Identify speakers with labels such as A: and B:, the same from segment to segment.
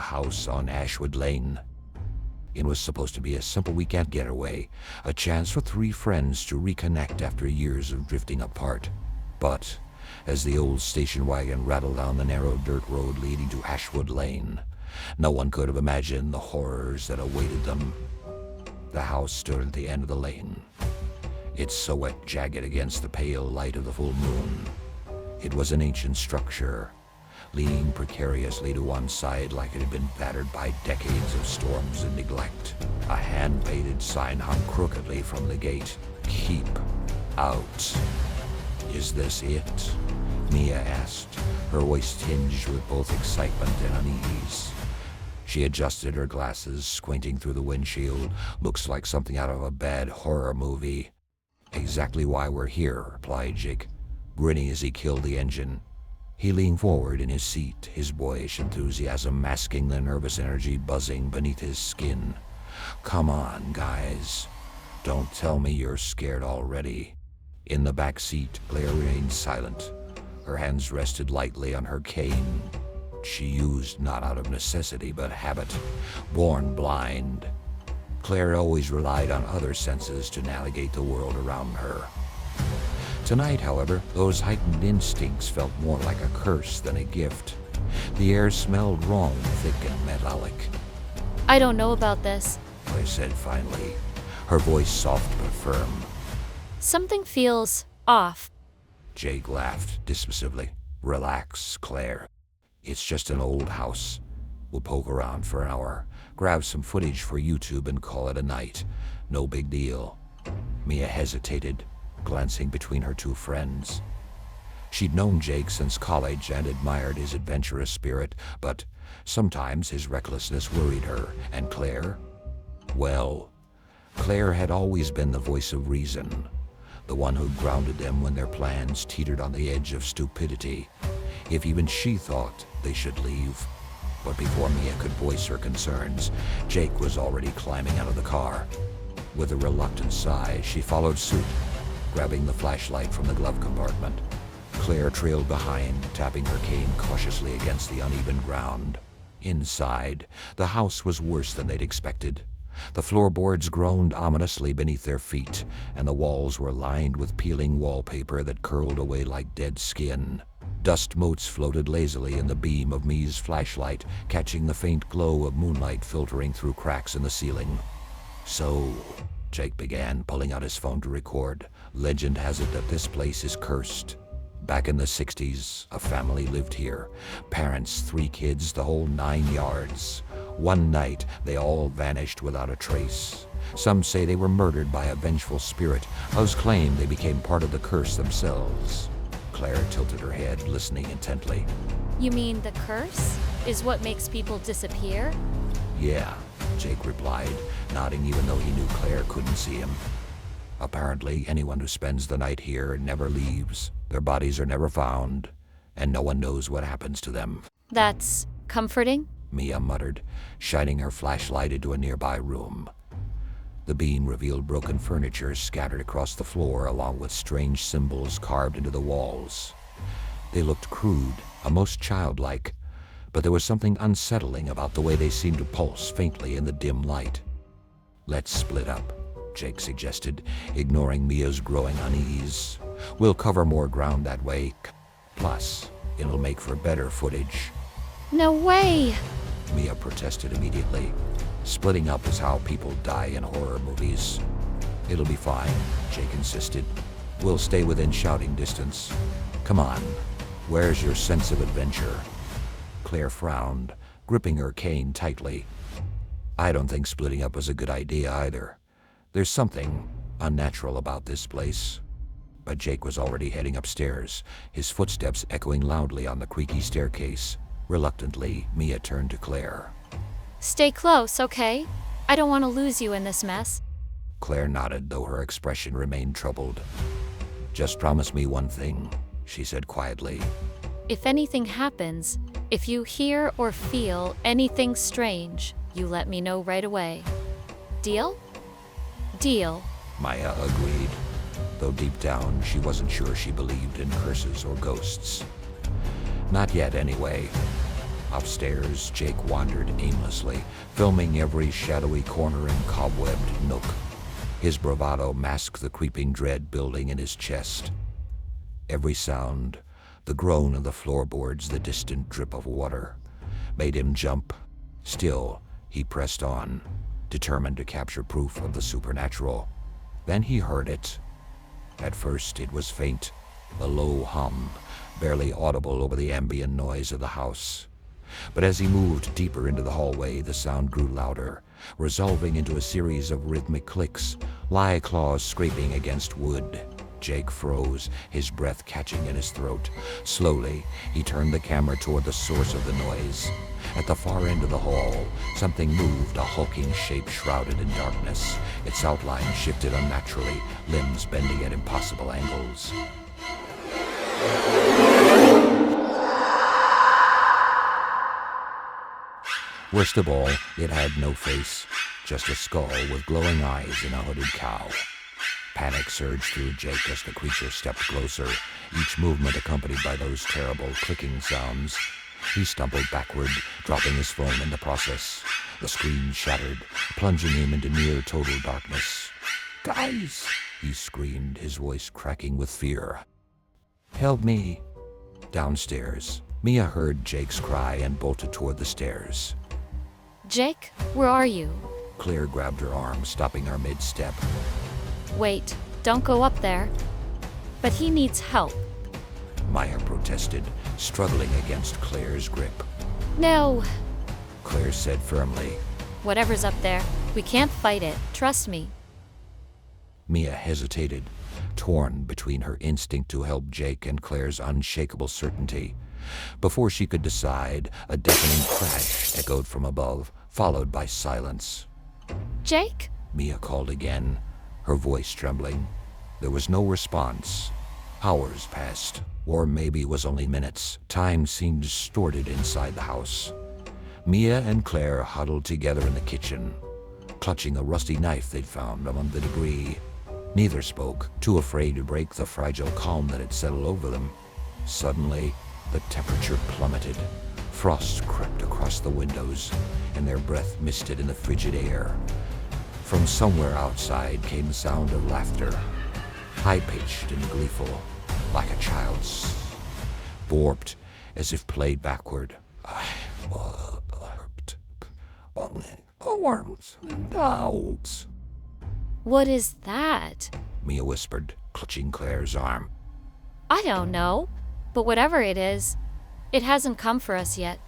A: house on Ashwood Lane. It was supposed to be a simple weekend getaway, a chance for three friends to reconnect after years of drifting apart. But as the old station wagon rattled down the narrow dirt road leading to Ashwood Lane, no one could have imagined the horrors that awaited them. The house stood at the end of the lane, its silhouette jagged against the pale light of the full moon. It was an ancient structure, leaning precariously to one side like it had been battered by decades of storms and neglect. A hand-painted sign hung crookedly from the gate. "Keep out." "Is this it?" Mia asked, her voice tinged with both excitement and unease. She adjusted her glasses, squinting through the windshield. "Looks like something out of a bad horror movie." "Exactly why we're here," replied Jake, grinning as he killed the engine. He leaned forward in his seat, his boyish enthusiasm masking the nervous energy buzzing beneath his skin. "Come on, guys. Don't tell me you're scared already." In the back seat, Claire remained silent. Her hands rested lightly on her cane. She used not out of necessity but habit, born blind. Claire always relied on other senses to navigate the world around her. Tonight, however, those heightened instincts felt more like a curse than a gift. The air smelled wrong, thick and metallic.
B: "I don't know about this."
A: Claire said finally, her voice soft but firm.
B: "Something feels off."
A: Jake laughed dismissively. "Relax, Claire. It's just an old house. We'll poke around for an hour, grab some footage for YouTube and call it a night. No big deal." Mia hesitated, glancing between her two friends. She'd known Jake since college and admired his adventurous spirit, but sometimes his recklessness worried her. And Claire? Well, Claire had always been the voice of reason, the one who grounded them when their plans teetered on the edge of stupidity. If even she thought they should leave. But before Mia could voice her concerns, Jake was already climbing out of the car. With a reluctant sigh, she followed suit, grabbing the flashlight from the glove compartment. Claire trailed behind, tapping her cane cautiously against the uneven ground. Inside, the house was worse than they'd expected. The floorboards groaned ominously beneath their feet, and the walls were lined with peeling wallpaper that curled away like dead skin. Dust motes floated lazily in the beam of Mia's flashlight, catching the faint glow of moonlight filtering through cracks in the ceiling. "So," Jake began, pulling out his phone to record, "legend has it that this place is cursed. Back in the 60s, a family lived here. Parents, 3 kids, the whole 9 yards. One night, they all vanished without a trace. Some say they were murdered by a vengeful spirit. Others claim they became part of the curse themselves." Claire tilted her head, listening intently.
B: "You mean the curse is what makes people disappear?"
A: "Yeah," Jake replied, nodding even though he knew Claire couldn't see him. "Apparently, anyone who spends the night here never leaves. Their bodies are never found, and no one knows what happens to them."
B: "That's comforting."
A: Mia muttered, shining her flashlight into a nearby room. The beam revealed broken furniture scattered across the floor along with strange symbols carved into the walls. They looked crude, almost childlike, but there was something unsettling about the way they seemed to pulse faintly in the dim light. "Let's split up," Jake suggested, ignoring Mia's growing unease. "We'll cover more ground that way. Plus, it'll make for better footage."
B: "No way!"
A: Mia protested immediately. "Splitting up is how people die in horror movies." "It'll be fine," Jake insisted. "We'll stay within shouting distance. Come on, where's your sense of adventure?" Claire frowned, gripping her cane tightly. "I don't think splitting up is a good idea either. There's something unnatural about this place." But Jake was already heading upstairs, his footsteps echoing loudly on the creaky staircase. Reluctantly, Mia turned to Claire.
B: "Stay close, okay? I don't want to lose you in this mess."
A: Claire nodded, though her expression remained troubled. "Just promise me one thing," she said quietly.
B: "If anything happens, if you hear or feel anything strange, you let me know right away. Deal?" "Deal."
A: Maya agreed, though deep down she wasn't sure she believed in curses or ghosts. Not yet, anyway. Upstairs, Jake wandered aimlessly, filming every shadowy corner and cobwebbed nook. His bravado masked the creeping dread building in his chest. Every sound, the groan of the floorboards, the distant drip of water, made him jump. Still, he pressed on, determined to capture proof of the supernatural. Then he heard it. At first it was faint, a low hum, barely audible over the ambient noise of the house. But as he moved deeper into the hallway, the sound grew louder, resolving into a series of rhythmic clicks, like claws scraping against wood. Jake froze, his breath catching in his throat. Slowly, he turned the camera toward the source of the noise. At the far end of the hall, something moved, a hulking shape shrouded in darkness. Its outline shifted unnaturally, limbs bending at impossible angles. Worst of all, it had no face, just a skull with glowing eyes and a hooded cow. Panic surged through Jake as the creature stepped closer, each movement accompanied by those terrible clicking sounds. He stumbled backward, dropping his phone in the process. The screen shattered, plunging him into near total darkness. "Guys!" he screamed, his voice cracking with fear. "Help me!" Downstairs, Mia heard Jake's cry and bolted toward the stairs.
B: Jake, where are you?
A: Claire grabbed her arm, stopping her mid-step.
B: Wait, don't go up there. But he needs help.
A: Maya protested, struggling against Claire's grip.
B: No.
A: Claire said firmly.
B: Whatever's up there, we can't fight it, trust me.
A: Mia hesitated, torn between her instinct to help Jake and Claire's unshakable certainty. Before she could decide, a deafening crash echoed from above, followed by silence.
B: Jake?
A: Mia called again, her voice trembling. There was no response. Hours passed, or maybe it was only minutes. Time seemed distorted inside the house. Mia and Claire huddled together in the kitchen, clutching a rusty knife they'd found among the debris. Neither spoke, too afraid to break the fragile calm that had settled over them. Suddenly, the temperature plummeted. Frost crept across the windows, and their breath misted in the frigid air. From somewhere outside came the sound of laughter, high-pitched and gleeful, like a child's, warped as if played backward. Arms and doubts.
B: What is that?
A: Mia whispered, clutching Claire's arm.
B: I don't know, but whatever it is, it hasn't come for us yet.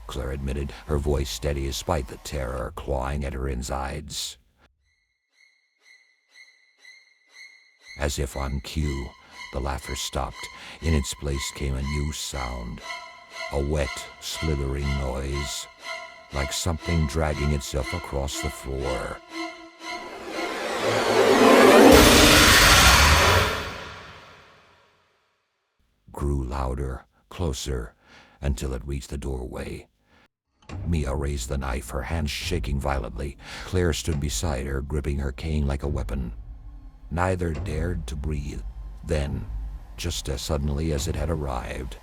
A: Claire admitted, her voice steady despite the terror clawing at her insides. As if on cue, the laughter stopped. In its place came a new sound, a wet, slithering noise, like something dragging itself across the floor. Grew louder, closer, until it reached the doorway. Mia raised the knife, her hands shaking violently. Claire stood beside her, gripping her cane like a weapon. Neither dared to breathe. Then, just as suddenly as it had arrived,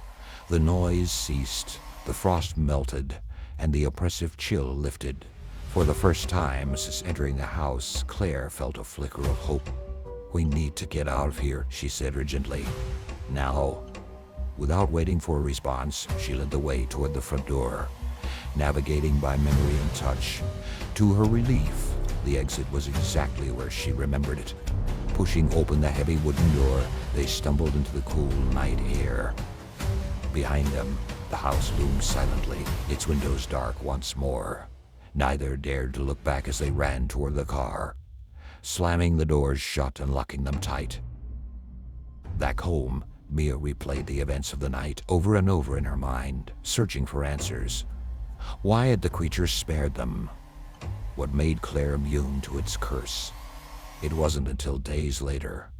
A: the noise ceased, the frost melted, and the oppressive chill lifted. For the first time since entering the house, Claire felt a flicker of hope. "We need to get out of here," she said urgently. "Now." Without waiting for a response, she led the way toward the front door, navigating by memory and touch. To her relief, the exit was exactly where she remembered it. Pushing open the heavy wooden door, they stumbled into the cool night air. Behind them, the house loomed silently, its windows dark once more. Neither dared to look back as they ran toward the car, slamming the doors shut and locking them tight. Back home, Mia replayed the events of the night over and over in her mind, searching for answers. Why had the creature spared them? What made Claire immune to its curse? It wasn't until days later,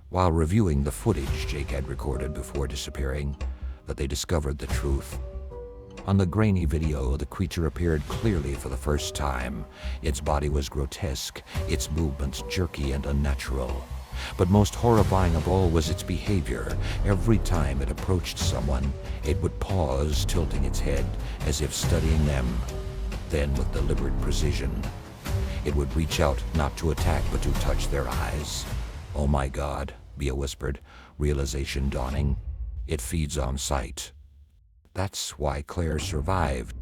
A: while reviewing the footage Jake had recorded before disappearing, that they discovered the truth. On the grainy video, the creature appeared clearly for the first time. Its body was grotesque, its movements jerky and unnatural. But most horrifying of all was its behavior. Every time it approached someone, it would pause, tilting its head as if studying them. Then, with deliberate precision, it would reach out not to attack but to touch their eyes. "Oh my God," Mia whispered, realization dawning. "It feeds on sight." That's why Claire survived.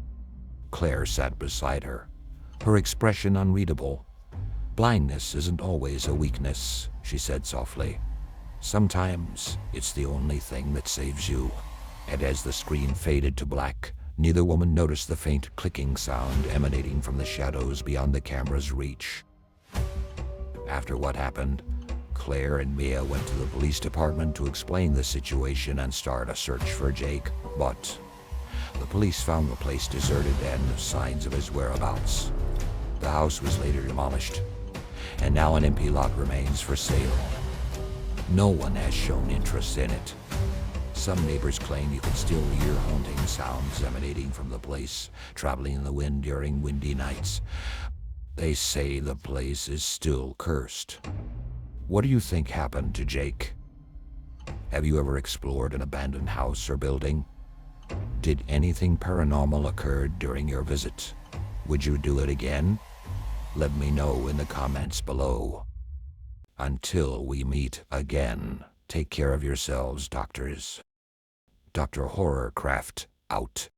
A: Claire sat beside her, her expression unreadable. "Blindness isn't always a weakness," she said softly. "Sometimes it's the only thing that saves you." And as the screen faded to black, neither woman noticed the faint clicking sound emanating from the shadows beyond the camera's reach. After what happened, Claire and Mia went to the police department to explain the situation and start a search for Jake, but the police found the place deserted and no signs of his whereabouts. The house was later demolished, and now an empty lot remains for sale. No one has shown interest in it. Some neighbors claim you can still hear haunting sounds emanating from the place, traveling in the wind during windy nights. They say the place is still cursed. What do you think happened to Jake? Have you ever explored an abandoned house or building? Did anything paranormal occur during your visit? Would you do it again? Let me know in the comments below. Until we meet again, take care of yourselves, doctors. Dr. Horrorcraft out.